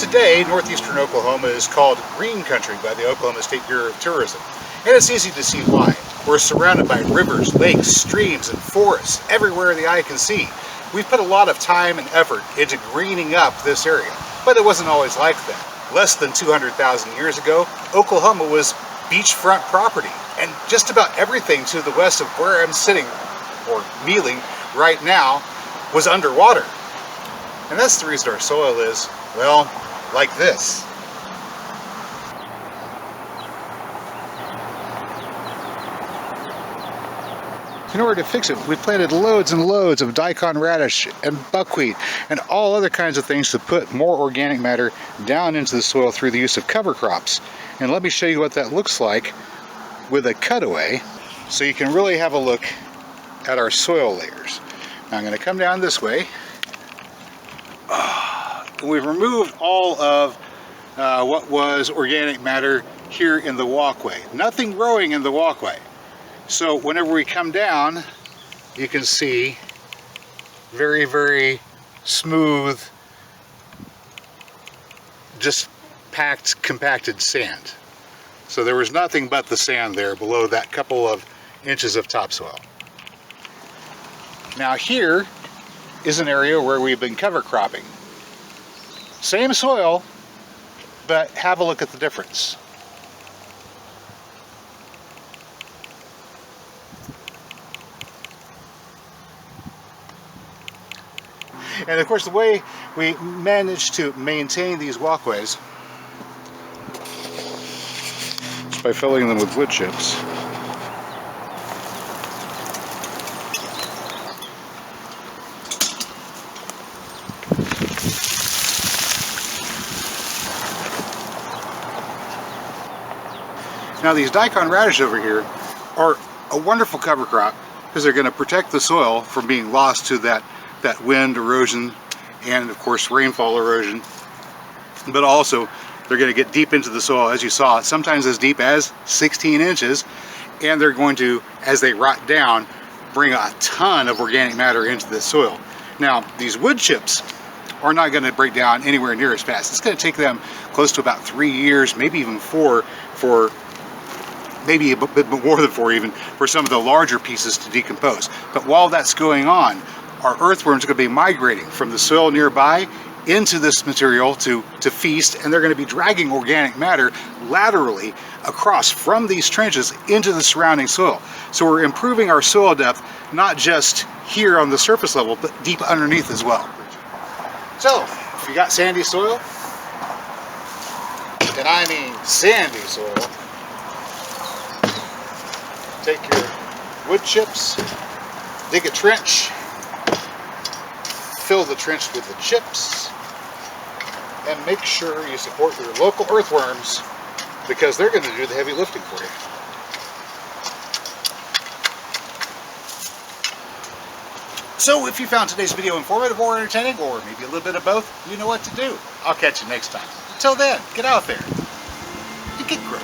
Today, northeastern Oklahoma is called green country by the Oklahoma State Bureau of Tourism. And it's easy to see why. We're surrounded by rivers, lakes, streams, and forests everywhere the eye can see. We've put a lot of time and effort into greening up this area, but it wasn't always like that. Less than 200,000 years ago, Oklahoma was beachfront property, and just about everything to the west of where I'm sitting, or kneeling, right now, was underwater. And that's the reason our soil is, well, like this. In order to fix it, we planted loads and loads of daikon radish and buckwheat and all other kinds of things to put more organic matter down into the soil through the use of cover crops. And let me show you what that looks like with a cutaway so you can really have a look at our soil layers. Now I'm going to come down this way. We've removed all of what was organic matter here in the walkway. Nothing growing in the walkway. So whenever we come down, you can see very, very smooth, just compacted sand. So there was nothing but the sand there below that couple of inches of topsoil. Now here is an area where we've been cover cropping. Same soil, but have a look at the difference. And of course, the way we manage to maintain these walkways is by filling them with wood chips. Now these daikon radish over here are a wonderful cover crop because they're going to protect the soil from being lost to that wind erosion and of course rainfall erosion, but also they're going to get deep into the soil, as you saw, sometimes as deep as 16 inches, and they're going to, as they rot down, bring a ton of organic matter into the soil. Now these wood chips are not going to break down anywhere near as fast. It's going to take them close to about 3 years, maybe even 4, for maybe a bit more than 4 even, for some of the larger pieces to decompose. But while that's going on, our earthworms are going to be migrating from the soil nearby into this material to feast, and they're going to be dragging organic matter laterally across from these trenches into the surrounding soil. So we're improving our soil depth, not just here on the surface level, but deep underneath as well. So, if you got sandy soil, and I mean sandy soil, take your wood chips, dig a trench, fill the trench with the chips, and make sure you support your local earthworms because they're going to do the heavy lifting for you. So if you found today's video informative or entertaining, or maybe a little bit of both, you know what to do. I'll catch you next time. Until then, get out there and get growing.